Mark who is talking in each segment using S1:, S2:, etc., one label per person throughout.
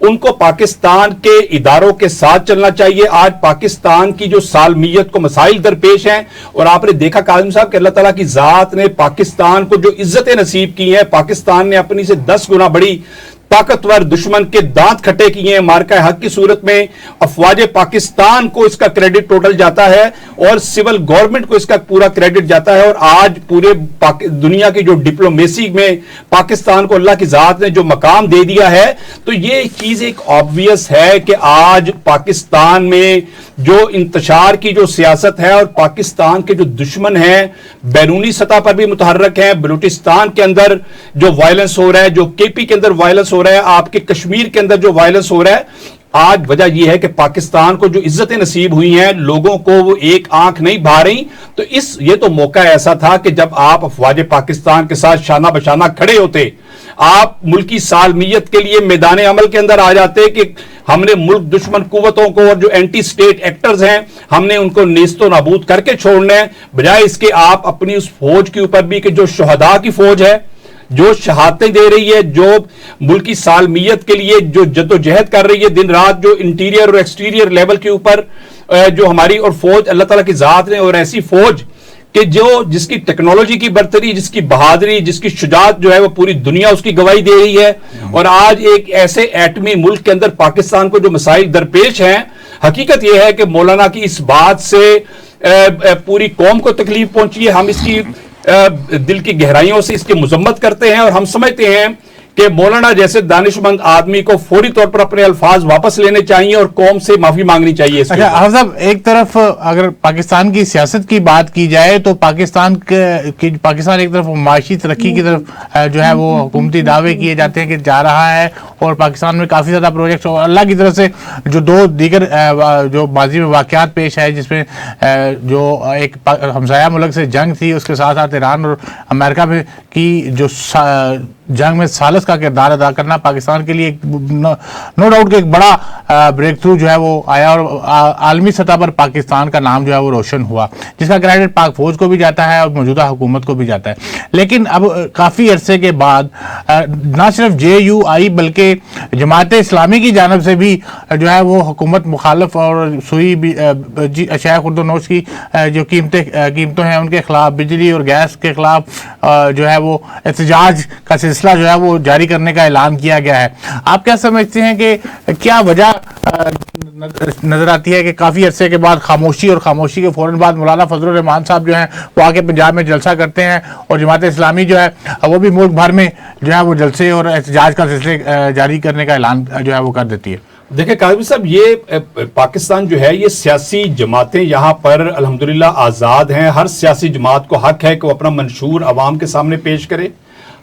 S1: ان کو پاکستان کے اداروں کے ساتھ چلنا چاہیے. آج پاکستان کی جو سالمیت کو مسائل درپیش ہیں, اور آپ نے دیکھا کاظم صاحب کہ اللہ تعالیٰ کی ذات نے پاکستان کو جو عزتیں نصیب کی ہیں, پاکستان نے اپنی سے 10 گنا بڑی طاقتور دشمن کے دانت کھٹے کیے ہیں. مارکہ حق کی صورت میں افواج پاکستان کو اس کا کریڈٹ ٹوٹل جاتا ہے, اور سول گورنمنٹ کو اس کا پورا کریڈٹ جاتا ہے. اور آج پورے دنیا کی جو ڈپلومیسی میں پاکستان کو اللہ کی ذات نے جو مقام دے دیا ہے, تو یہ چیز ایک آبویس ہے کہ آج پاکستان میں جو انتشار کی جو سیاست ہے, اور پاکستان کے جو دشمن ہیں بیرونی سطح پر بھی متحرک ہیں. بلوچستان کے اندر جو وائلنس ہو رہا ہے, جو کے پی کے اندر وائلنس ہو رہا ہے, آپ کے کشمیر کے اندر جو وائلنس ہو رہا ہے, آج وجہ یہ ہے کہ پاکستان کو جو عزتیں نصیب ہوئی ہیں, لوگوں کو وہ ایک آنکھ نہیں بھا رہی. تو یہ تو موقع ایسا تھا کہ جب آپ افواج پاکستان کے ساتھ شانہ بشانہ کھڑے ہوتے, آپ ملکی سالمیت کے لیے میدان عمل کے اندر آ جاتے کہ ہم نے ملک دشمن قوتوں کو اور جو اینٹی سٹیٹ ایکٹرز ہیں, ہم نے ان کو نیست و نابود کر کے چھوڑنا ہے, بجائے اس کے آپ اپنی اس فوج کے اوپر بھی کہ جو شہداء کی فوج ہے, جو شہادتیں دے رہی ہے, جو ملکی سالمیت کے لیے جو جد و جہد کر رہی ہے دن رات, جو انٹیریئر اور ایکسٹیریئر لیول کے اوپر جو ہماری اور فوج اللہ تعالیٰ کی ذات نے, اور ایسی فوج کہ جس کی ٹیکنالوجی کی برتری, جس کی بہادری, جس کی شجاعت جو ہے وہ پوری دنیا اس کی گواہی دے رہی ہے. اور آج ایک ایسے ایٹمی ملک کے اندر پاکستان کو جو مسائل درپیش ہیں, حقیقت یہ ہے کہ مولانا کی اس بات سے پوری قوم کو تکلیف پہنچی ہے. ہم اس کی دل کی گہرائیوں سے اس کی مذمت کرتے ہیں, اور ہم سمجھتے ہیں کہ مولانا جیسے دانشمند آدمی کو فوری طور پر اپنے الفاظ واپس لینے چاہیے اور قوم سے معافی مانگنی چاہیے.
S2: اچھا حافظ صاحب, ایک طرف اگر پاکستان کی سیاست کی بات کی جائے تو پاکستان ایک طرف معاشی ترقی کی طرف جو ہے وہ حکومتی دعوے کیے جاتے ہیں کہ جا رہا ہے, اور پاکستان میں کافی زیادہ پروجیکٹس, اور اللہ کی طرف سے جو دو دیگر جو ماضی میں واقعات پیش آئے, جس میں جو ایک ہمسایہ ملک سے جنگ تھی, اس کے ساتھ ساتھ ایران اور امریکہ میں کی جو جنگ میں ثالث کا کردار ادا کرنا پاکستان کے لیے نو ڈاؤٹ کہ ایک بڑا بریک تھرو جو ہے وہ آیا, اور عالمی سطح پر پاکستان کا نام جو ہے وہ روشن ہوا, جس کا کریڈٹ پاک فوج کو بھی جاتا ہے اور موجودہ حکومت کو بھی جاتا ہے. لیکن اب کافی عرصے کے بعد نہ صرف JUI بلکہ جماعت اسلامی کی جانب سے بھی جو ہے وہ حکومت مخالف اور سوئی اشیاء خورد و نوش کی جو قیمتوں ہیں ان کے خلاف, بجلی اور گیس کے خلاف جو ہے وہ احتجاج کا سلسلہ جو ہے وہ جاری کرنے کا اعلان کیا گیا ہے. آپ کیا سمجھتے ہیں کہ کیا وجہ نظر آتی ہے کہ کافی عرصے کے بعد خاموشی, اور خاموشی کے فوراً بعد مولانا فضل الرحمان صاحب جو ہیں وہ آ کے پنجاب میں جلسہ کرتے ہیں, اور جماعت اسلامی جو ہے وہ بھی ملک بھر میں جو ہے وہ جلسے اور احتجاج کا سلسلے جاری کرنے کا اعلان جو ہے وہ کر دیتی ہے؟
S1: دیکھیں قاضی صاحب, یہ پاکستان جو ہے یہ سیاسی جماعتیں یہاں پر الحمدللہ آزاد ہیں. ہر سیاسی جماعت کو حق ہے کہ وہ اپنا منشور عوام کے سامنے پیش کرے.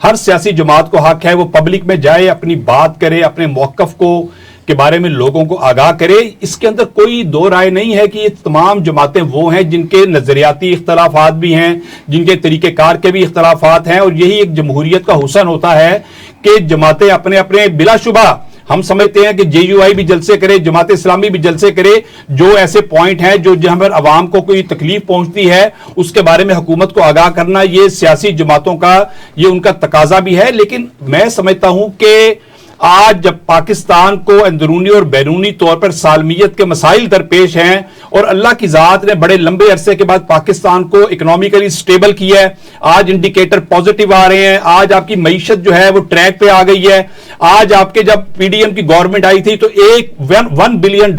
S1: ہر سیاسی جماعت کو حق ہے وہ پبلک میں جائے, اپنی بات کرے, اپنے موقف کو کے بارے میں لوگوں کو آگاہ کرے. اس کے اندر کوئی دو رائے نہیں ہے کہ یہ تمام جماعتیں وہ ہیں جن کے نظریاتی اختلافات بھی ہیں, جن کے طریقہ کار کے بھی اختلافات ہیں, اور یہی ایک جمہوریت کا حسن ہوتا ہے کہ جماعتیں اپنے اپنے بلا شبہ ہم سمجھتے ہیں کہ JUI بھی جلسے کرے, جماعت اسلامی بھی جلسے کرے, جو ایسے پوائنٹ ہیں جو جہاں پر عوام کو کوئی تکلیف پہنچتی ہے اس کے بارے میں حکومت کو آگاہ کرنا, یہ سیاسی جماعتوں کا یہ ان کا تقاضا بھی ہے. لیکن میں سمجھتا ہوں کہ آج جب پاکستان کو اندرونی اور بیرونی طور پر سالمیت کے مسائل درپیش ہیں, اور اللہ کی ذات نے بڑے لمبے عرصے کے بعد پاکستان کو اکنامیکلی سٹیبل کیا ہے, آج انڈیکیٹر پازیٹیو آ رہے ہیں, آج آپ کی معیشت جو ہے وہ ٹریک پہ آ گئی ہے. آج آپ کے جب PDM کی گورنمنٹ آئی تھی تو $1 بلین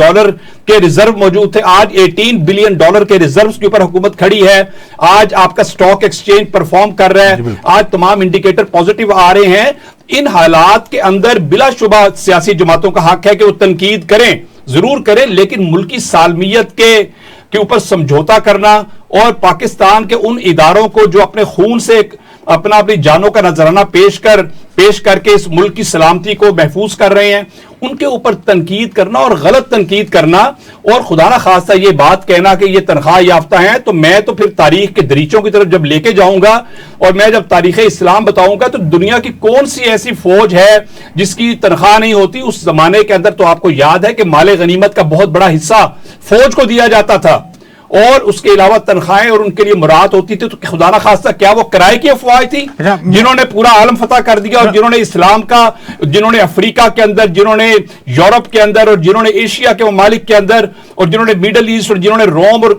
S1: کے ریزرو موجود تھے, آج $18 بلین کے ریزروز کے اوپر حکومت کھڑی ہے. آج آپ کا سٹاک ایکسچینج پرفارم کر رہا ہے, آج تمام انڈیکیٹر پازیٹیو آ رہے ہیں. ان حالات کے اندر بلا شبہ سیاسی جماعتوں کا حق ہے کہ وہ تنقید کریں, ضرور کریں, لیکن ملکی سالمیت کے اوپر سمجھوتا کرنا, اور پاکستان کے ان اداروں کو جو اپنے خون سے اپنی جانوں کا نذرانہ پیش کر کے اس ملک کی سلامتی کو محفوظ کر رہے ہیں, ان کے اوپر تنقید کرنا اور غلط تنقید کرنا, اور خدا نہ خواستہ یہ بات کہنا کہ یہ تنخواہ یافتہ ہیں. تو میں تو پھر تاریخ کے دریچوں کی طرف جب لے کے جاؤں گا اور میں جب تاریخ اسلام بتاؤں گا تو دنیا کی کون سی ایسی فوج ہے جس کی تنخواہ نہیں ہوتی. اس زمانے کے اندر تو آپ کو یاد ہے کہ مال غنیمت کا بہت بڑا حصہ فوج کو دیا جاتا تھا, اور اس کے علاوہ تنخواہیں اور ان کے لیے مراعات ہوتی تھی، تو خدا نہ خواستہ کیا وہ کرائے کی افواہیں تھی جنہوں نے پورا عالم فتح کر دیا، اور جنہوں نے اسلام کا، جنہوں نے افریقہ کے اندر، جنہوں نے یورپ کے اندر، اور جنہوں نے ایشیا کے ممالک کے اندر، اور جنہوں نے میڈل ایسٹ، اور جنہوں نے روم اور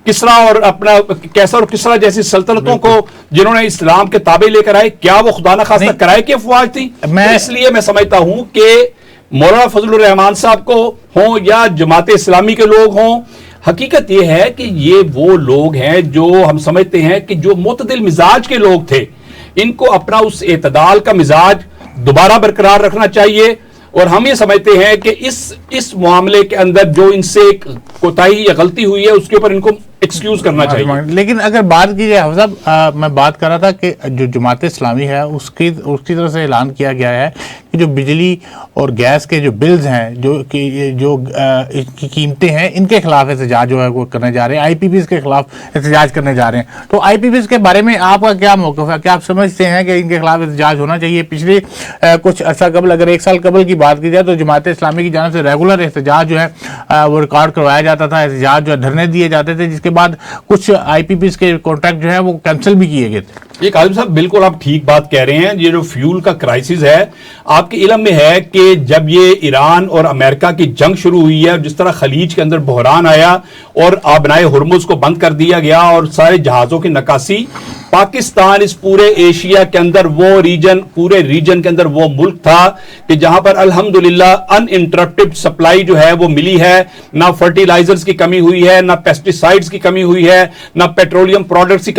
S1: کسرا اور اپنا کیسر اور کسرا جیسی سلطنتوں کو جنہوں نے اسلام کے تابع لے کر آئے، کیا وہ خدا نہ خواستہ کرائے کی افواہیں تھی؟ اس لیے میں سمجھتا ہوں کہ مولانا فضل الرحمان صاحب کو ہوں یا جماعت اسلامی کے لوگ ہوں، حقیقت یہ ہے کہ یہ وہ لوگ ہیں جو ہم سمجھتے ہیں کہ جو معتدل مزاج کے لوگ تھے، ان کو اپنا اس اعتدال کا مزاج دوبارہ برقرار رکھنا چاہیے، اور ہم یہ سمجھتے ہیں کہ اس معاملے کے اندر جو ان سے کوتاہی یا غلطی ہوئی ہے اس کے اوپر ان کو ایکسکیوز کرنا چاہیے۔
S2: لیکن اگر بات کی جائے حافظ صاحب، میں بات کر رہا تھا کہ جو جماعت اسلامی ہے اس کی طرف سے اعلان کیا گیا ہے کہ جو بجلی اور گیس کے جو بلز ہیں، جو کی قیمتیں ہیں، ان کے خلاف احتجاج جو ہے وہ کرنے جا رہے ہیں، آئی پی پیز کے خلاف احتجاج کرنے جا رہے ہیں۔ تو آئی پی پیز کے بارے میں آپ کا کیا موقف ہے؟ کیا آپ سمجھتے ہیں کہ ان کے خلاف احتجاج ہونا چاہیے؟ پچھلے کچھ عرصہ قبل، اگر 1 سال قبل کی بات کی جائے تو جماعت اسلامی کی جانب سے ریگولر احتجاج جو ہے وہ ریکارڈ کروایا جاتا تھا، احتجاج جو ہے دھرنے دیے جاتے تھے، جس کے بعد کچھ آئی پی پیز کے کانٹریکٹ جو ہے وہ کینسل بھی کیے گئے تھے۔
S1: یہ قاسم صاحب بالکل آپ ٹھیک بات کہہ رہے ہیں۔ یہ جو فیول کا کرائسس ہے، آپ کے علم میں ہے کہ جب یہ ایران اور امریکہ کی جنگ شروع ہوئی ہے، جس طرح خلیج کے اندر بحران آیا اور آبنائے ہرمز کو بند کر دیا گیا اور سارے جہازوں کی نکاسی، پاکستان اس پورے ایشیا کے اندر پورے ریجن کے اندر وہ ملک تھا کہ جہاں پر الحمدللہ ان انٹرپٹڈ سپلائی جو ہے وہ ملی ہے، نہ فرٹیلائزرز کی کمی ہوئی ہے، نہ پیسٹیسائڈز کی کمی ہوئی ہے، نہ پیٹرولیم پروڈکٹس کی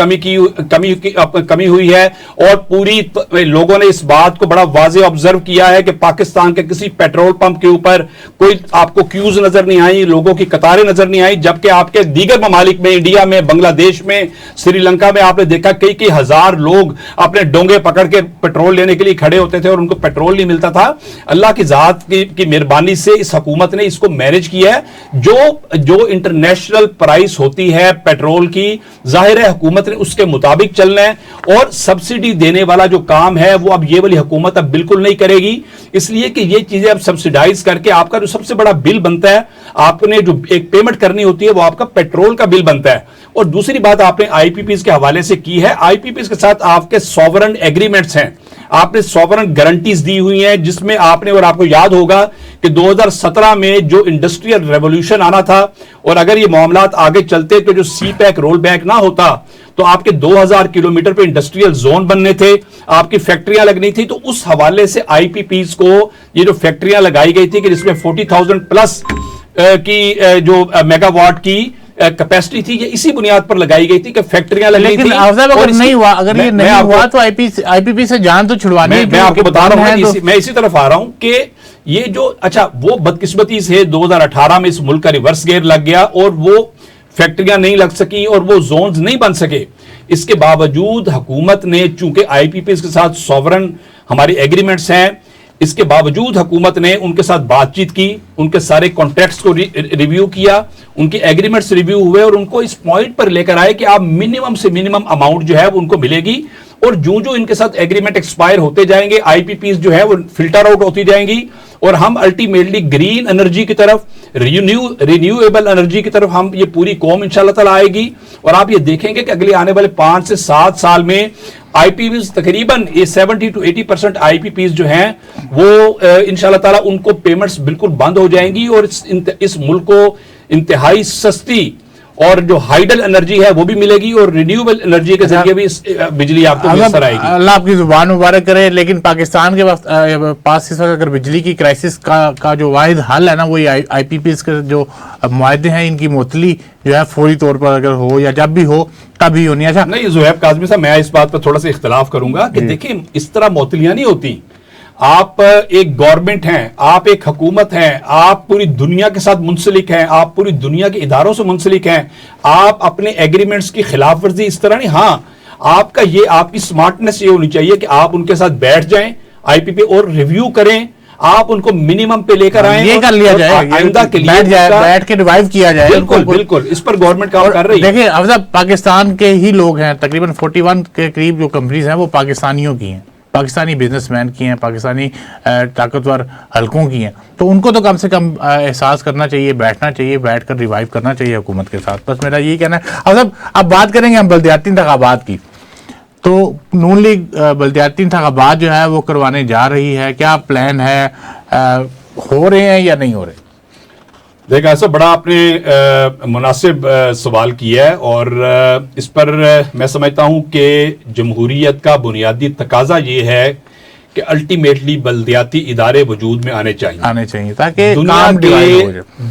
S1: کمی ہوئی ہے، اور پوری لوگوں نے اس بات کو بڑا واضح آبزرو کیا ہے کہ پاکستان کے کسی پیٹرول پمپ کے اوپر کوئی آپ کو کیوز نظر نہیں آئی، لوگوں کی قطاریں نظر نہیں آئی، جبکہ آپ کے دیگر ممالک میں، انڈیا میں، بنگلہ دیش میں، سری لنکا میں آپ نے دیکھا کئی ہزار لوگ اپنے ڈونگے پکڑ کے پیٹرول لینے کے لیے کھڑے ہوتے تھے اور ان کو پیٹرول نہیں ملتا تھا۔ اللہ کی ذات کی مہربانی سے اس حکومت نے اس کو مینج کیا ہے۔ جو انٹرنیشنل پرائس ہوتی ہے پیٹرول کی، ظاہر ہے حکومت نے اس کے مطابق چلنا ہے، اور سبسڈی دینے والا جو کام ہے وہ اب یہ والی حکومت اب بالکل نہیں کرے گی، اس لیے کہ یہ چیزیں اب سبسڈائز کر کے آپ کا جو سب سے بڑا بل بنتا ہے، آپ نے جو ایک پیمنٹ کرنی ہوتی ہے وہ آپ کا پیٹرول کا بل بنتا ہے۔ اور دوسری بات آپ نے آئی پی پیز کے حوالے سے کی ہے، آئی پی پیز کے ساتھ آپ کے سوورن ایگریمنٹس ہیں، آپ نے سوورن گارنٹیز دی ہوئی ہیں، جس میں آپ نے، اور آپ کو یاد ہوگا کہ 2017 میں جو انڈسٹریل ریولوشن آنا تھا، اور اگر یہ معاملات آگے چلتے تو جو سی پیک رول بیک نہ ہوتا تو آپ کے 2000 کلومیٹر پہ انڈسٹریل زون بننے تھے، آپ کی فیکٹریاں لگنی تھی۔ تو اس حوالے سے آئی پی پیز کو یہ جو فیکٹریاں لگائی گئی تھی کہ جس میں 40,000 پلس کی جو میگا واٹ کی کیپیسٹی تھی، یہ اسی بنیاد پر لگائی گئی تھی کہ فیکٹریاں لگنی تھی۔
S2: لیکن اگر نہیں ہوا، اگر یہ نہیں ہوا تو آئی پی پی سے جان تو چھڑوانی ہے۔
S1: میں آپ کو بتا رہا ہوں، میں اسی طرف آ رہا ہوں کہ یہ جو وہ بدقسمتی سے 2018 میں اس ملک کا ریورس گیئر لگ گیا اور وہ فیکٹریاں نہیں لگ سکی اور وہ زونز نہیں بن سکے۔ اس کے باوجود حکومت نے، چونکہ آئی پی پیز کے ساتھ سوورن ہماری ایگریمنٹس ہیں، اس کے باوجود حکومت نے ان کے ساتھ بات چیت کی، ان کے سارے کانٹریکٹس کو ریویو کیا، ان کے ایگریمنٹس ریویو ہوئے، اور ان کو اس پوائنٹ پر لے کر آئے کہ آپ منیمم سے منیمم اماؤنٹ جو ہے وہ ان کو ملے گی، اور جو ان کے ساتھ ایگریمنٹ ایکسپائر ہوتے جائیں گے، آئی پی پیز جو ہے وہ فلٹر آؤٹ ہوتی جائیں گی، اور ہم الٹیمیٹلی گرین انرجی کی طرف، رینیویبل انرجی کی طرف ہم، یہ پوری قوم انشاءاللہ تعالی آئے گی، اور آپ یہ دیکھیں گے کہ اگلے آنے والے 5 سے 7 سال میں آئی پی پیز تقریباً 70 to 80% آئی پی پیز جو ہیں وہ انشاءاللہ تعالی ان کو پیمنٹس بالکل بند ہو جائیں گی، اور اس ملک کو انتہائی سستی اور جو ہائیڈل انرجی ہے وہ بھی ملے گی، اور رینیویبل انرجی کے ذریعے بھی بجلی آپ کو میسر آئے گی۔ اللہ
S2: آپ کی زبان مبارک کرے۔ لیکن پاکستان کے پاس اس وقت اگر بجلی کی کرائسس کا جو واحد حل ہے نا، وہ آئی پی پیز کے جو معاہدے ہیں، ان کی معطلی جو ہے فوری طور پر اگر ہو یا جب بھی ہو تبھی ہونی ہے۔
S1: نہیں زہیب کاظمی صاحب، میں اس بات پر تھوڑا سا اختلاف کروں گا کہ دیکھیں اس طرح معطلیاں نہیں ہوتی۔ آپ ایک گورنمنٹ ہیں، آپ ایک حکومت ہیں، آپ پوری دنیا کے ساتھ منسلک ہیں، آپ پوری دنیا کے اداروں سے منسلک ہیں، آپ اپنے ایگریمنٹس کی خلاف ورزی اس طرح نہیں، ہاں آپ کا یہ، آپ کی سمارٹنس یہ ہونی چاہیے کہ آپ ان کے ساتھ بیٹھ جائیں آئی پی پی اور ریویو کریں، آپ ان کو منیمم پہ لے کر آئیں،
S2: یہ کر لیا جائے،
S1: آئندہ کے لیے
S2: بیٹھ کے ریوائیو کیا جائے۔
S1: بالکل بالکل، اس پر گورنمنٹ کام کر رہی ہے۔
S2: دیکھیں افضل، پاکستان کے ہی لوگ ہیں، تقریباً 41 کے قریب جو کمپنیز ہیں وہ پاکستانیوں کی ہیں، پاکستانی بزنس مین کی ہیں, پاکستانی طاقتور حلقوں کی ہیں, تو ان کو تو کم سے کم احساس کرنا چاہیے, بیٹھنا چاہیے, بیٹھ کر ریوائیو کرنا چاہیے حکومت کے ساتھ. بس میرا یہی کہنا ہے. اب بات کریں گے ہم بلدیاتی انتخابات کی. تو نون لیگ بلدیاتی انتخابات جو ہے وہ کروانے جا رہی ہے, کیا پلان ہے, ہو رہے ہیں یا نہیں ہو رہے؟
S1: دیکھا ایسا بڑا آپ نے مناسب سوال کیا ہے, اور اس پر میں سمجھتا ہوں کہ جمہوریت کا بنیادی تقاضا یہ ہے کہ الٹیمیٹلی بلدیاتی ادارے وجود میں آنے چاہیے
S2: تاکہ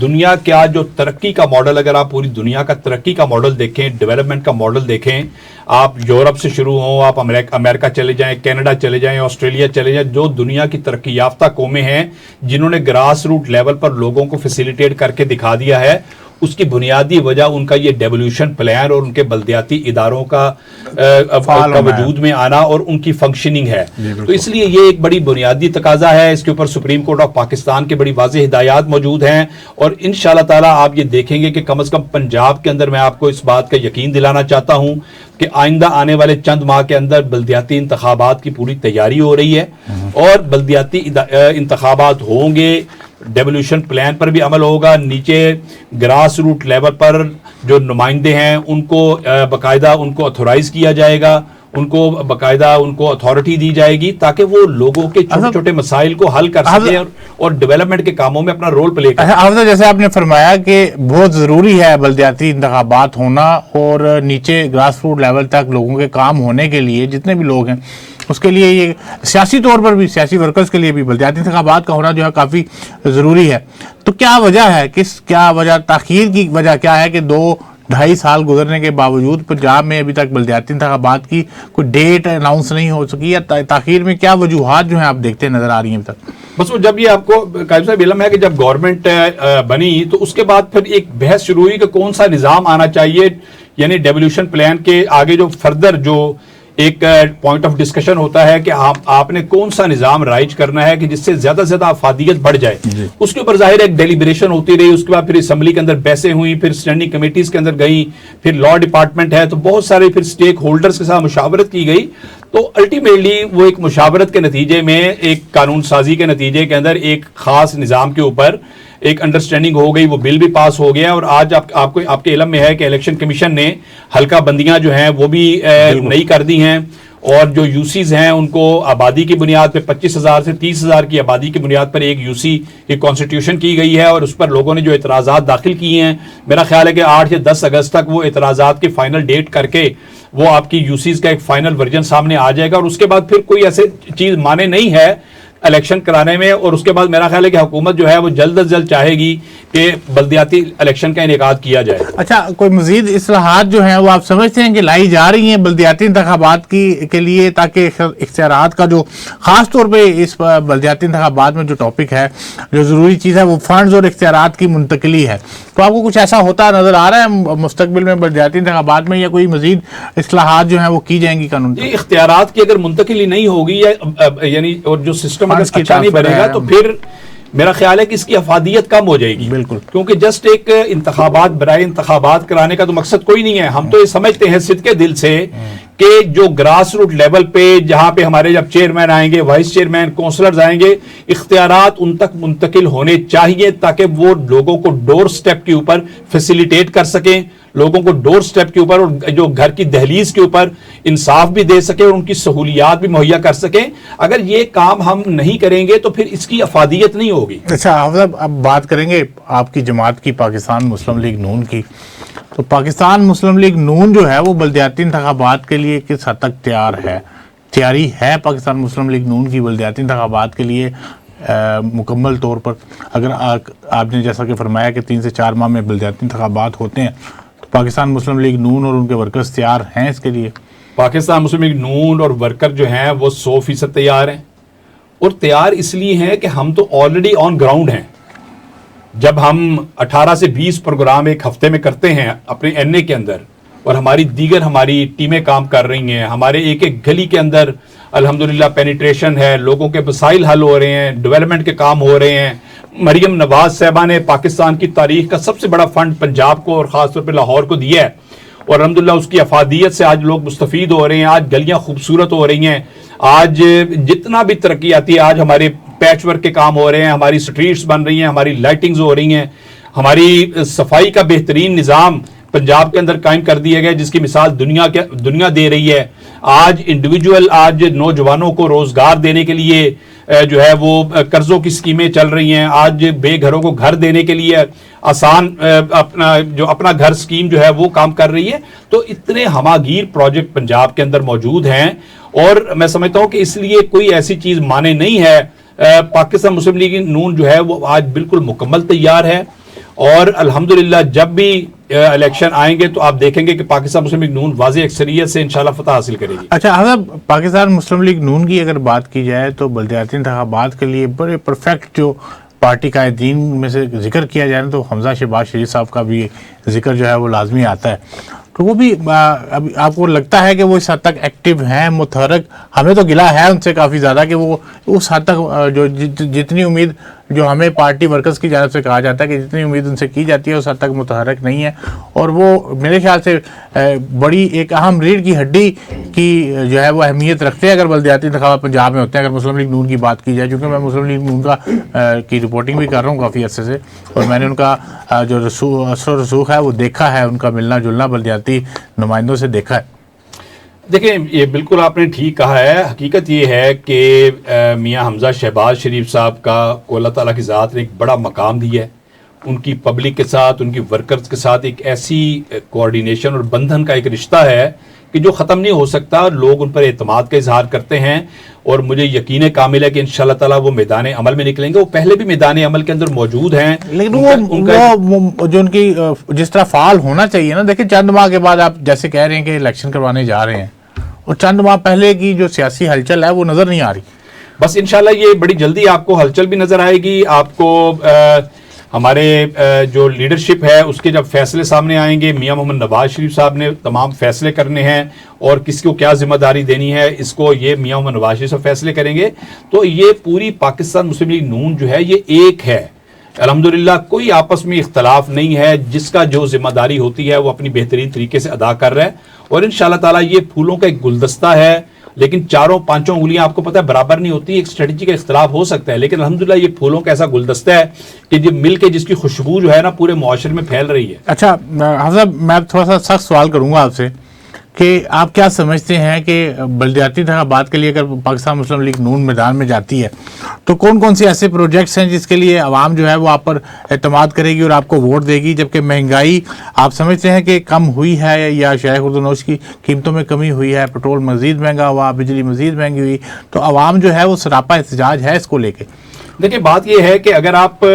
S1: دنیا کا جو ترقی کا ماڈل, اگر آپ پوری دنیا کا ترقی کا ماڈل دیکھیں, ڈیولپمنٹ کا ماڈل دیکھیں, آپ یورپ سے شروع ہوں, آپ امریکہ چلے جائیں, کینیڈا چلے جائیں, آسٹریلیا چلے جائیں, جو دنیا کی ترقی یافتہ قومیں ہیں جنہوں نے گراس روٹ لیول پر لوگوں کو فیسیلیٹیٹ کر کے دکھا دیا ہے, اس کی بنیادی وجہ ان کا یہ ڈیولوشن پلان اور ان کے بلدیاتی اداروں کا وجود میں آنا اور ان کی فنکشننگ ہے. تو اس لیے یہ ایک بڑی بنیادی تقاضا ہے. اس کے اوپر سپریم کورٹ آف پاکستان کے بڑی واضح ہدایات موجود ہیں, اور انشاءاللہ تعالیٰ آپ یہ دیکھیں گے کہ کم از کم پنجاب کے اندر میں آپ کو اس بات کا یقین دلانا چاہتا ہوں کہ آئندہ آنے والے چند ماہ کے اندر بلدیاتی انتخابات کی پوری تیاری ہو رہی ہے, اور بلدیاتی انتخابات ہوں گے, ڈیولوشن پلان پر بھی عمل ہوگا, نیچے گراس روٹ لیول پر جو نمائندے ہیں ان کو باقاعدہ ان کو اتھورائز کیا جائے گا, ان کو باقاعدہ ان کو اتھارٹی دی جائے گی تاکہ وہ لوگوں کے چھوٹے چھوٹے مسائل کو حل کر سکیں اور ڈیولپمنٹ کے کاموں میں اپنا رول پلے کریں.
S2: جیسے آپ نے فرمایا کہ بہت ضروری ہے بلدیاتی انتخابات ہونا, اور نیچے گراس روٹ لیول تک لوگوں کے کام ہونے کے لیے جتنے بھی لوگ ہیں اس کے لیے, یہ سیاسی طور پر بھی, سیاسی ورکرز کے لیے بھی بلدیاتی انتخابات کا ہونا جو ہے کافی ضروری ہے. تو کیا وجہ ہے, کیا وجہ, تاخیر کی وجہ کیا ہے کہ 2-2.5 سال گزرنے کے باوجود پنجاب میں ابھی تک بلدیاتی انتخابات کی کوئی ڈیٹ اناؤنس نہیں ہو سکی, یا تاخیر میں کیا وجوہات جو ہیں آپ دیکھتے نظر آ رہی ہیں ابھی تک؟
S1: بس وہ جب یہ آپ کو قائم صاحب علم ہے کہ جب گورنمنٹ بنی تو اس کے بعد پھر ایک بحث شروع ہوئی کہ کون سا نظام آنا چاہیے, یعنی ڈیولوشن پلان کے آگے جو فردر جو ایک پوائنٹ آف ڈسکشن ہوتا ہے کہ آپ نے کون سا نظام رائج کرنا ہے کہ جس سے زیادہ سے زیادہ افادیت بڑھ جائے. اس کے اوپر ظاہر ایک ڈیلیبریشن ہوتی رہی, اس کے بعد پھر اسمبلی کے اندر بحثیں ہوئی, پھر اسٹینڈنگ کمیٹیز کے اندر گئیں, پھر لا ڈپارٹمنٹ ہے, تو بہت سارے پھر اسٹیک ہولڈرز کے ساتھ مشاورت کی گئی. تو الٹیمیٹلی وہ ایک مشاورت کے نتیجے میں, ایک قانون سازی کے نتیجے کے اندر ایک خاص نظام کے اوپر ایک انڈرسٹینڈنگ ہو گئی, وہ بل بھی پاس ہو گیا. اور آج آپ کے علم میں ہے کہ الیکشن کمیشن نے حلقہ بندیاں جو ہیں وہ بھی نئی کر دی ہیں, اور جو یو سیز ہیں ان کو آبادی کی بنیاد پہ 25,000 سے 30,000 کی آبادی کی بنیاد پر ایک یو سی کی کانسٹیٹیوشن کی گئی ہے, اور اس پر لوگوں نے جو اعتراضات داخل کیے ہیں, میرا خیال ہے کہ 8 یا 10 اگست تک وہ اعتراضات کی فائنل ڈیٹ کر کے وہ آپ کی یو سیز کا ایک فائنل ورژن سامنے آ جائے گا. اور اس کے بعد پھر کوئی ایسے چیز مانے نہیں ہے الیکشن کرانے میں, اور اس کے بعد میرا خیال ہے کہ حکومت جو ہے وہ جلد از جلد چاہے گی کہ بلدیاتی الیکشن کا انعقاد کیا جائے.
S2: اچھا, کوئی مزید اصلاحات جو ہیں وہ آپ سمجھتے ہیں کہ لائی جا رہی ہیں بلدیاتی انتخابات کے لیے, تاکہ اختیارات کا جو خاص طور پہ اس بلدیاتی انتخابات میں جو ٹاپک ہے, جو ضروری چیز ہے وہ فنڈز اور اختیارات کی منتقلی ہے, تو آپ کو کچھ ایسا ہوتا نظر آ رہا ہے مستقبل میں بلدیاتی انتخابات میں, یا کوئی مزید اصلاحات جو ہیں وہ کی جائیں گی قانون پر؟
S1: اختیارات کی اگر منتقلی نہیں ہوگی, یعنی اور جو سسٹم اگر اچھا نہیں بنے گا, تو پھر میرا خیال ہے کہ اس کی افادیت کم ہو جائے گی. بالکل, کیونکہ جسٹ ایک انتخابات برائے انتخابات کرانے کا تو مقصد کوئی نہیں ہے. ہم تو یہ سمجھتے ہیں صدقے دل سے کہ جو گراس روٹ لیول پہ جہاں پہ ہمارے جب چیئرمین آئیں گے, وائس چیئرمین, کونسلرز آئیں گے, اختیارات ان تک منتقل ہونے چاہیے تاکہ وہ لوگوں کو ڈور سٹیپ کے اوپر فیسیلیٹیٹ کر سکیں, لوگوں کو ڈور سٹیپ کے اوپر اور جو گھر کی دہلیز کے اوپر انصاف بھی دے سکیں اور ان کی سہولیات بھی مہیا کر سکیں. اگر یہ کام ہم نہیں کریں گے تو پھر اس کی افادیت نہیں ہوگی.
S2: اچھا حافظ, اب بات کریں گے آپ کی جماعت کی, پاکستان مسلم لیگ نون کی. تو پاکستان مسلم لیگ نون جو ہے وہ بلدیاتی انتخابات کے لیے کس حد تک تیاری ہے پاکستان مسلم لیگ نون کی بلدیاتی انتخابات کے لیے مکمل طور پر؟ اگر آپ نے جیسا کہ فرمایا کہ 3 سے 4 ماہ میں بلدیاتی انتخابات ہوتے ہیں, تو پاکستان مسلم لیگ نون اور ان کے ورکرز تیار ہیں اس کے لیے؟
S1: پاکستان مسلم لیگ نون اور ورکر جو ہیں وہ 100% تیار ہیں, اور تیار اس لیے ہیں کہ ہم تو آلریڈی آن گراؤنڈ ہیں. جب ہم 18 سے 20 پروگرام ایک ہفتے میں کرتے ہیں اپنے این اے کے اندر, اور ہماری ٹیمیں کام کر رہی ہیں, ہمارے ایک گلی کے اندر الحمدللہ پینیٹریشن ہے, لوگوں کے مسائل حل ہو رہے ہیں, ڈیولپمنٹ کے کام ہو رہے ہیں. مریم نواز صاحبہ نے پاکستان کی تاریخ کا سب سے بڑا فنڈ پنجاب کو اور خاص طور پہ لاہور کو دیا ہے, اور الحمدللہ اس کی افادیت سے آج لوگ مستفید ہو رہے ہیں. آج گلیاں خوبصورت ہو رہی ہیں, آج جتنا بھی ترقی آتی ہے، آج ہمارے پیچ ورک کے کام ہو رہے ہیں، ہماری سٹریٹس بن رہی ہیں، ہماری لائٹنگز ہو رہی ہیں، ہماری صفائی کا بہترین نظام پنجاب کے اندر قائم کر دیا گیا جس کی مثال دنیا دے رہی ہے. آج انڈیویجول، آج نوجوانوں کو روزگار دینے کے لیے جو ہے وہ قرضوں کی سکیمیں چل رہی ہیں. آج بے گھروں کو گھر دینے کے لیے آسان اپنا گھر سکیم جو ہے وہ کام کر رہی ہے. تو اتنے ہماگیر پروجیکٹ پنجاب کے اندر موجود ہیں، اور میں سمجھتا ہوں کہ اس لیے کوئی ایسی چیز مانے نہیں ہے. پاکستان مسلم لیگ نون جو ہے وہ آج بالکل مکمل تیار ہے، اور الحمدللہ جب بھی الیکشن آئیں گے تو آپ دیکھیں گے کہ پاکستان مسلم لیگ نون واضح اکثریت سے انشاءاللہ فتح حاصل کرے گی.
S2: اچھا حضرت، پاکستان مسلم لیگ نون کی اگر بات کی جائے تو بلدیاتی انتخابات کے لیے بڑے پرفیکٹ جو پارٹی قائدین میں سے ذکر کیا جائے نا، تو حمزہ شہباز شریف صاحب کا بھی ذکر جو ہے وہ لازمی آتا ہے. تو وہ بھی آپ کو لگتا ہے کہ وہ اس حد تک ایکٹیو ہیں، متحرک؟ ہمیں تو گلا ہے ان سے کافی زیادہ کہ وہ اس حد تک جو جتنی امید جو ہمیں پارٹی ورکرز کی جانب سے کہا جاتا ہے کہ جتنی امید ان سے کی جاتی ہے اس حد تک متحرک نہیں ہے. اور وہ میرے خیال سے بڑی ایک اہم ریڑھ کی ہڈی کی جو ہے وہ اہمیت رکھتے ہیں اگر بلدیاتی انتخابات پنجاب میں ہوتے ہیں. اگر مسلم لیگ نون کی بات کی جائے، چونکہ میں مسلم لیگ نون کی رپورٹنگ بھی کر رہا ہوں کافی عرصے سے، اور میں نے ان کا جو اثر و رسوخ ہے وہ دیکھا ہے، ان کا ملنا جلنا بلدیاتی نمائندوں سے دیکھا ہے.
S1: دیکھیں، یہ بالکل آپ نے ٹھیک کہا ہے. حقیقت یہ ہے کہ میاں حمزہ شہباز شریف صاحب کو اللہ تعالیٰ کی ذات نے ایک بڑا مقام دیا ہے. ان کی پبلک کے ساتھ، ان کی ورکرز کے ساتھ ایک ایسی کوارڈینیشن اور بندھن کا ایک رشتہ ہے کہ جو ختم نہیں ہو سکتا. لوگ ان پر اعتماد کا اظہار کرتے ہیں، اور مجھے یقین کامل ہے کہ انشاءاللہ تعالیٰ وہ میدان عمل میں نکلیں گے. وہ پہلے بھی میدان عمل کے اندر موجود ہیں،
S2: لیکن وہ جو ان کی جس طرح فعال ہونا چاہیے نا. دیکھیں، چند ماہ کے بعد آپ جیسے کہہ رہے ہیں کہ الیکشن کروانے جا رہے ہیں، اور چند ماہ پہلے کی جو سیاسی ہلچل ہے وہ نظر نہیں آ رہی.
S1: بس انشاءاللہ یہ بڑی جلدی آپ کو ہلچل بھی نظر آئے گی. آپ کو ہمارے جو لیڈرشپ ہے اس کے جب فیصلے سامنے آئیں گے، میاں محمد نواز شریف صاحب نے تمام فیصلے کرنے ہیں، اور کس کو کیا ذمہ داری دینی ہے اس کو یہ میاں محمد نواز شریف صاحب فیصلے کریں گے. تو یہ پوری پاکستان مسلم لیگ نون جو ہے یہ ایک ہے. الحمدللہ کوئی آپس میں اختلاف نہیں ہے. جس کا جو ذمہ داری ہوتی ہے وہ اپنی بہترین طریقے سے ادا کر رہا ہے. اور انشاءاللہ تعالیٰ یہ پھولوں کا ایک گلدستہ ہے، لیکن چاروں پانچوں انگلیاں آپ کو پتہ ہے برابر نہیں ہوتی. ایک اسٹریٹجی کا اختلاف ہو سکتا ہے، لیکن الحمدللہ یہ پھولوں کا ایسا گلدستہ ہے کہ جو مل کے جس کی خوشبو جو ہے نا پورے معاشرے میں پھیل رہی ہے.
S2: اچھا حضرت، میں تھوڑا سا سخت سوال کروں گا آپ سے کہ آپ کیا سمجھتے ہیں کہ بلدیاتی انتخابات کے لیے اگر پاکستان مسلم لیگ نون میدان میں جاتی ہے تو کون کون سے ایسے پروجیکٹس ہیں جس کے لیے عوام جو ہے وہ آپ پر اعتماد کرے گی اور آپ کو ووٹ دے گی؟ جبکہ مہنگائی آپ سمجھتے ہیں کہ کم ہوئی ہے یا شیخ اردونوش کی قیمتوں میں کمی ہوئی ہے، پیٹرول مزید مہنگا ہوا، بجلی مزید مہنگی ہوئی، تو عوام جو ہے وہ سراپا احتجاج ہے اس کو لے کے؟
S1: دیکھیں، بات یہ ہے کہ اگر آپ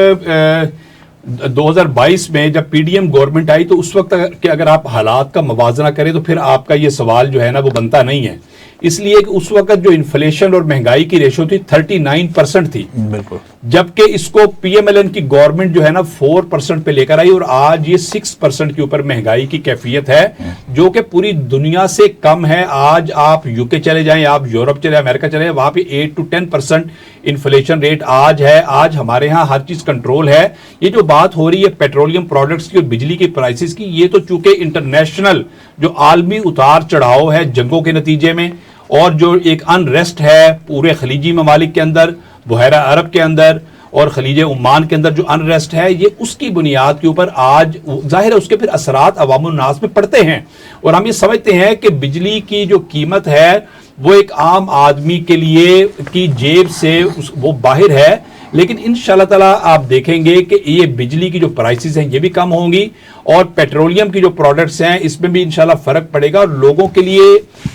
S1: 2022 میں جب پی ڈی ایم گورنمنٹ آئی تو اس وقت کہ اگر آپ حالات کا موازنہ کریں تو پھر آپ کا یہ سوال جو ہے نا وہ بنتا نہیں ہے. اس لیے کہ اس وقت جو انفلیشن اور مہنگائی کی ریشو تھی 39% تھی،
S2: بالکل،
S1: جبکہ اس کو پی ایم ایل این کی گورنمنٹ جو ہے نا 4% پہ لے کر آئی، اور آج یہ 6% کے اوپر مہنگائی کی کیفیت ہے جو کہ پوری دنیا سے کم ہے. آج آپ یو کے چلے جائیں، آپ یورپ چلے جائیں، امریکہ چلے جائیں، وہاں پہ 8 to 10% انفلیشن ریٹ آج ہے. آج ہمارے ہاں ہر چیز کنٹرول ہے. یہ جو بات ہو رہی ہے پیٹرولیم پروڈکٹس کی اور بجلی کی پرائسز کی، یہ تو چونکہ انٹرنیشنل جو عالمی اتار چڑھاؤ ہے جنگوں کے نتیجے میں، اور جو ایک انریسٹ ہے پورے خلیجی ممالک کے اندر، بحیرہ عرب کے اندر اور خلیج عمان کے اندر جو انریسٹ ہے، یہ اس کی بنیاد کے اوپر آج ظاہر ہے اس کے پھر اثرات عوام الناس میں پڑتے ہیں. اور ہم یہ سمجھتے ہیں کہ بجلی کی جو قیمت ہے وہ ایک عام آدمی کے لیے کی جیب سے وہ باہر ہے، لیکن انشاءاللہ تعالیٰ آپ دیکھیں گے کہ یہ بجلی کی جو پرائسز ہیں یہ بھی کم ہوں گی، اور پیٹرولیم کی جو پروڈکٹس ہیں اس میں بھی انشاءاللہ فرق پڑے گا. اور لوگوں کے لیے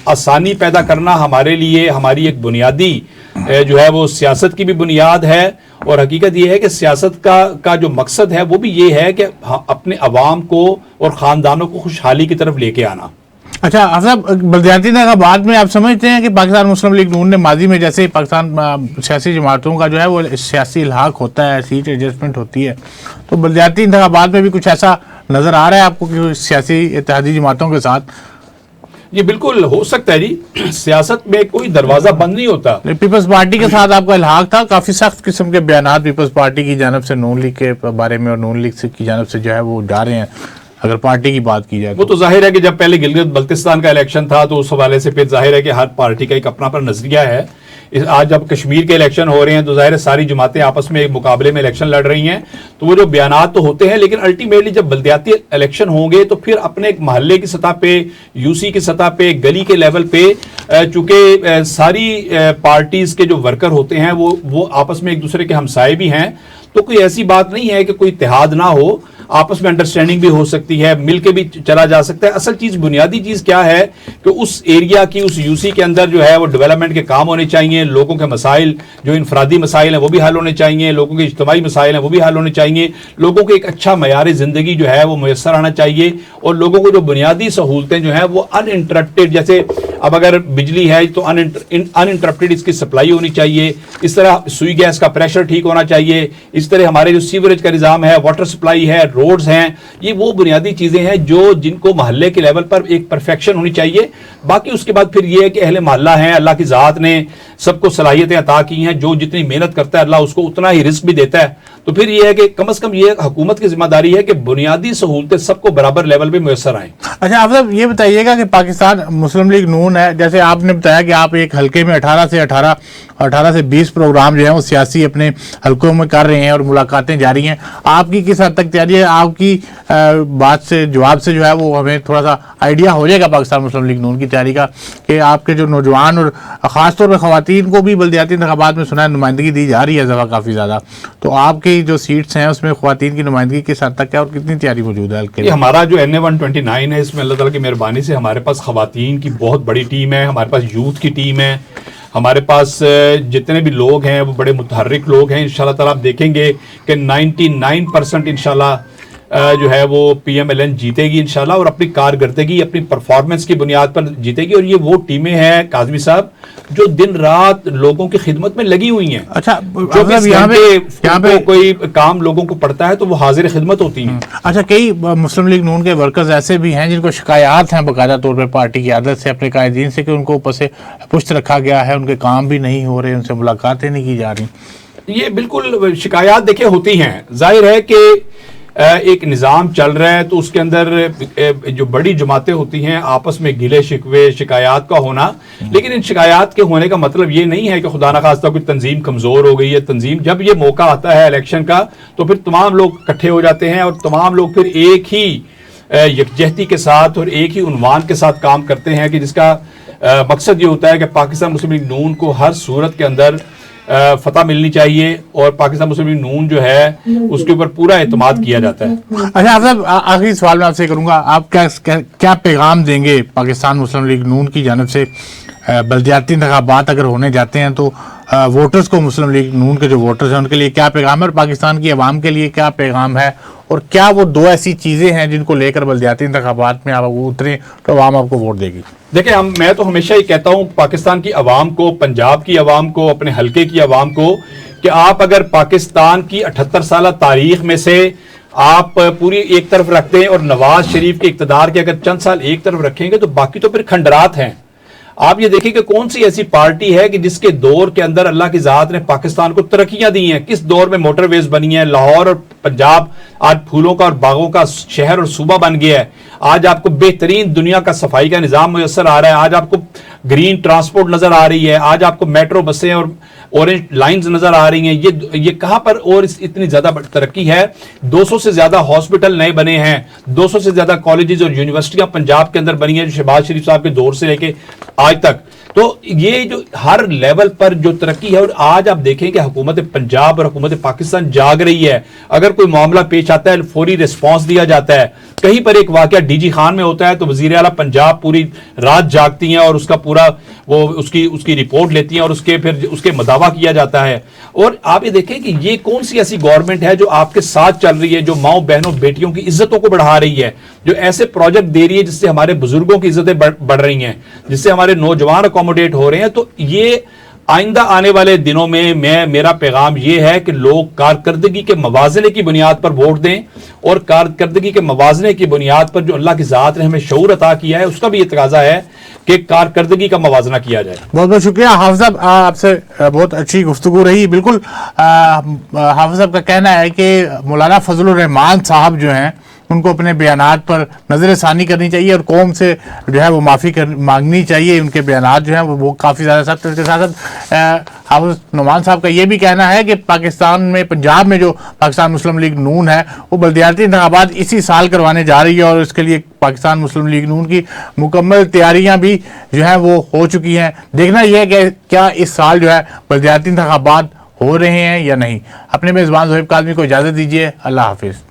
S1: آسانی پیدا کرنا ہمارے لیے ہماری ایک بنیادی جو ہے وہ سیاست کی بھی بنیاد ہے. اور حقیقت یہ ہے کہ سیاست کا جو مقصد ہے وہ بھی یہ ہے کہ اپنے عوام کو اور خاندانوں کو خوشحالی کی طرف لے کے آنا.
S2: اچھا حضرت، بلدیاتی انتخابات میں آپ سمجھتے ہیں کہ پاکستان مسلم لیگ نون نے ماضی میں جیسے پاکستان سیاسی جماعتوں کا جو ہے وہ سیاسی الحاق ہوتا ہے، سیٹ ایڈجسٹمنٹ ہوتی ہے، تو بلدیاتی انتخابات میں بھی کچھ ایسا نظر آ رہا ہے آپ کو کہ سیاسی اتحادی جماعتوں کے ساتھ؟
S1: یہ بالکل ہو سکتا ہے جی، سیاست میں کوئی دروازہ بند نہیں ہوتا.
S2: پیپلز پارٹی کے ساتھ آپ کا الحاق تھا، کافی سخت قسم کے بیانات پیپلز پارٹی کی جانب سے نون لیگ کے بارے میں اور نون لیگ کی جانب سے جو ہے وہ جا رہے ہیں. اگر پارٹی کی بات کی جائے
S1: وہ تو ظاہر ہے کہ جب پہلے گلگت بلتستان کا الیکشن تھا تو اس حوالے سے پھر ظاہر ہے کہ ہر پارٹی کا ایک اپنا پر نظریہ ہے. آج جب کشمیر کے الیکشن ہو رہے ہیں تو ظاہر ہے ساری جماعتیں آپس میں ایک مقابلے میں الیکشن لڑ رہی ہیں, تو وہ جو بیانات تو ہوتے ہیں, لیکن الٹیمیٹلی جب بلدیاتی الیکشن ہوں گے تو پھر اپنے ایک محلے کی سطح پہ, یو سی کی سطح پہ, گلی کے لیول پہ, چونکہ ساری پارٹیز کے جو ورکر ہوتے ہیں وہ آپس میں ایک دوسرے کے ہمسائے بھی ہیں, تو کوئی ایسی بات نہیں ہے کہ کوئی اتحاد نہ ہو, آپس میں انڈرسٹینڈنگ بھی ہو سکتی ہے, مل کے بھی چلا جا سکتا ہے. اصل چیز, بنیادی چیز کیا ہے کہ اس ایریا کی, اس یو سی کے اندر جو ہے وہ ڈیولپمنٹ کے کام ہونے چاہیے, لوگوں کے مسائل جو انفرادی مسائل ہیں وہ بھی حل ہونے چاہیے, لوگوں کے اجتماعی مسائل ہیں وہ بھی حل ہونے چاہیے, لوگوں کو ایک اچھا معیار زندگی جو ہے وہ میسر آنا چاہیے, اور لوگوں کو جو بنیادی سہولتیں جو ہیں وہ ان انٹرپٹیڈ, جیسے اب اگر بجلی ہے تو ان انٹرپٹیڈ اس کی سپلائی ہونی چاہیے, اس طرح سوئی گیس کا پریشر ٹھیک ہونا چاہیے, اس طرح ہمارے جو سیوریج کا نظام ہے, واٹر سپلائی ہے, روڈز ہیں, یہ وہ بنیادی چیزیں ہیں جن کو محلے کے لیول پر ایک پرفیکشن ہونی چاہیے. باقی اس کے بعد پھر یہ ہے کہ اہل محلہ ہیں, اللہ کی ذات نے سب کو صلاحیتیں عطا کی ہیں, جو جتنی محنت کرتا ہے اللہ اس کو اتنا ہی رزق بھی دیتا ہے. تو پھر یہ ہے کہ کم از کم یہ حکومت کی ذمہ داری ہے کہ بنیادی سہولتیں سب کو برابر لیول پہ میسر آئیں.
S2: اچھا آپ یہ بتائیے گا کہ پاکستان مسلم لیگ نون ہے, جیسے آپ نے بتایا کہ آپ ایک حلقے میں 18 سے 20 پروگرام جو ہیں وہ سیاسی اپنے حلقوں میں کر رہے ہیں اور ملاقاتیں جاری ہیں, آپ کی کس حد تک تیاری ہے؟ آپ کی بات سے, جواب سے جو ہے وہ ہمیں تھوڑا سا آئیڈیا ہو جائے گا پاکستان مسلم لیگ نون کی تیاری کا, کہ آپ کے جو نوجوان اور خاص طور پہ خواتین کو بھی بلدیاتی انتخابات میں سنا ہے نمائندگی دی جا رہی ہے اس دفعہ کافی زیادہ, تو آپ کی جو سیٹس ہیں اس میں خواتین کی نمائندگی کس حد تک ہے اور کتنی تیاری موجود ہے حلقے میں؟
S1: ہمارا جو NA-129 ہے, اس میں اللہ تعالیٰ کی مہربانی سے ہمارے پاس خواتین کی بہت بڑی ٹیم ہے, ہمارے پاس یوتھ کی ٹیم ہے, ہمارے پاس جتنے بھی لوگ ہیں وہ بڑے متحرک لوگ ہیں. انشاءاللہ تعالیٰ آپ دیکھیں گے کہ 99% انشاءاللہ جو ہے وہ PMLN جیتے گی انشاءاللہ, اور اپنی کارکردگی, اپنی پرفارمنس کی بنیاد پر جیتے گی. اور یہ وہ ٹیمیں ہیں کاظمی صاحب جو دن رات لوگوں کی خدمت میں لگی ہوئی ہیں.
S2: اچھا,
S1: یہاں پہ کوئی کام لوگوں کو پڑتا ہے تو وہ حاضر خدمت ہوتی ہیں.
S2: اچھا, کئی مسلم لیگ نون کے ورکرز ایسے بھی ہیں جن کو شکایات ہیں باقاعدہ طور پہ پارٹی کی عادت سے, اپنے قائدین سے, کہ ان کو اوپر سے پشت رکھا گیا ہے, ان کے کام بھی نہیں ہو رہے, ان سے ملاقاتیں نہیں کی جا رہی.
S1: یہ بالکل شکایات دیکھیں ہوتی ہیں. ظاہر ہے کہ ایک نظام چل رہا ہے تو اس کے اندر جو بڑی جماعتیں ہوتی ہیں آپس میں گلے شکوے شکایات کا ہونا, لیکن ان شکایات کے ہونے کا مطلب یہ نہیں ہے کہ خدا نخواستہ کوئی تنظیم کمزور ہو گئی ہے. تنظیم جب یہ موقع آتا ہے الیکشن کا تو پھر تمام لوگ اکٹھے ہو جاتے ہیں اور تمام لوگ پھر ایک ہی یکجہتی کے ساتھ اور ایک ہی عنوان کے ساتھ کام کرتے ہیں, کہ جس کا مقصد یہ ہوتا ہے کہ پاکستان مسلم لیگ نون کو ہر صورت کے اندر فتح ملنی چاہیے, اور پاکستان مسلم لیگ نون جو ہے اس کے اوپر پورا اعتماد کیا جاتا ہے.
S2: اچھا صاحب, آخری سوال میں آپ سے کروں گا, آپ کیا پیغام دیں گے پاکستان مسلم لیگ نون کی جانب سے؟ بلدیاتی انتخابات اگر ہونے جاتے ہیں تو ووٹرز کو, مسلم لیگ نون کے جو ووٹرز ہیں ان کے لیے کیا پیغام ہے, اور پاکستان کی عوام کے لیے کیا پیغام ہے, اور کیا وہ دو ایسی چیزیں ہیں جن کو لے کر بلدیاتی انتخابات میں آپ اتریں تو عوام آپ کو ووٹ دے گی؟
S1: دیکھیں, میں تو ہمیشہ یہ کہتا ہوں پاکستان کی عوام کو, پنجاب کی عوام کو, اپنے حلقے کی عوام کو, کہ آپ اگر پاکستان کی 78 سالہ تاریخ میں سے آپ پوری ایک طرف رکھ دیں اور نواز شریف کے اقتدار کے اگر چند سال ایک طرف رکھیں گے تو باقی تو پھر کھنڈرات ہیں. آپ یہ دیکھیں کہ کون سی ایسی پارٹی ہے کہ جس کے دور کے اندر اللہ کی ذات نے پاکستان کو ترقیاں دی ہیں, کس دور میں موٹر ویز بنی ہیں, لاہور اور پنجاب آج پھولوں کا اور باغوں کا شہر اور صوبہ بن گیا ہے, آج آپ کو بہترین دنیا کا صفائی کا نظام میسر آ رہا ہے, آج آپ کو گرین ٹرانسپورٹ نظر آ رہی ہے, آج آپ کو میٹرو بسیں اور اورنج لائنز نظر آ رہی ہیں. یہ کہاں پر اور اتنی زیادہ ترقی ہے؟ 200 سے زیادہ ہاسپٹل نئے بنے ہیں, 200 سے زیادہ کالجز اور یونیورسٹیاں پنجاب کے اندر بنی ہیں جو شہباز شریف صاحب کے دور سے لے کے آج تک. تو یہ جو ہر لیول پر جو ترقی ہے, اور آج آپ دیکھیں کہ حکومت پنجاب اور حکومت پاکستان جاگ رہی ہے. اگر کوئی معاملہ پیش آتا ہے فوری ریسپانس دیا جاتا ہے. کہیں پر ایک واقعہ ڈی جی خان میں ہوتا ہے تو وزیر اعلیٰ پنجاب پوری رات جاگتی ہیں اور اس کا پورا وہ اس کی رپورٹ لیتی ہیں اور پھر اس کے مداوع کیا جاتا ہے. اور آپ یہ دیکھیں کہ یہ کون سی ایسی گورنمنٹ ہے جو آپ کے ساتھ چل رہی ہے, جو ماؤں بہنوں بیٹیوں کی عزتوں کو بڑھا رہی ہے, جو ایسے پروجیکٹ دے رہی ہے جس سے ہمارے بزرگوں کی عزتیں بڑھ رہی ہیں, جس سے ہمارے نوجوان اکوموڈیٹ ہو رہے ہیں. تو یہ آئندہ آنے والے دنوں میں میرا پیغام یہ ہے کہ لوگ کارکردگی کے موازنے کی بنیاد پر ووٹ دیں, اور کارکردگی کے موازنے کی بنیاد پر جو اللہ کی ذات نے ہمیں شعور عطا کیا ہے اس کا بھی یہ تقاضا ہے کہ کارکردگی کا موازنہ کیا جائے.
S2: بہت بہت شکریہ حافظ صاحب, آپ سے بہت اچھی گفتگو رہی. بالکل حافظ صاحب کا کہنا ہے کہ مولانا فضل الرحمان صاحب جو ہیں ان کو اپنے بیانات پر نظر ثانی کرنی چاہیے اور قوم سے جو ہے وہ معافی مانگنی چاہیے. ان کے بیانات جو ہیں وہ کافی زیادہ سخت ہیں. اس کے ساتھ ساتھ حافظ نعمان صاحب کا یہ بھی کہنا ہے کہ پاکستان میں پنجاب میں جو پاکستان مسلم لیگ نون ہے وہ بلدیاتی انتخابات اسی سال کروانے جا رہی ہے اور اس کے لیے پاکستان مسلم لیگ نون کی مکمل تیاریاں بھی جو ہیں وہ ہو چکی ہیں. دیکھنا یہ ہے کہ کیا اس سال جو ہے بلدیاتی انتخابات ہو رہے ہیں یا نہیں. اپنے میزبان زہیب کاظمی کو اجازت دیجیے. اللہ حافظ.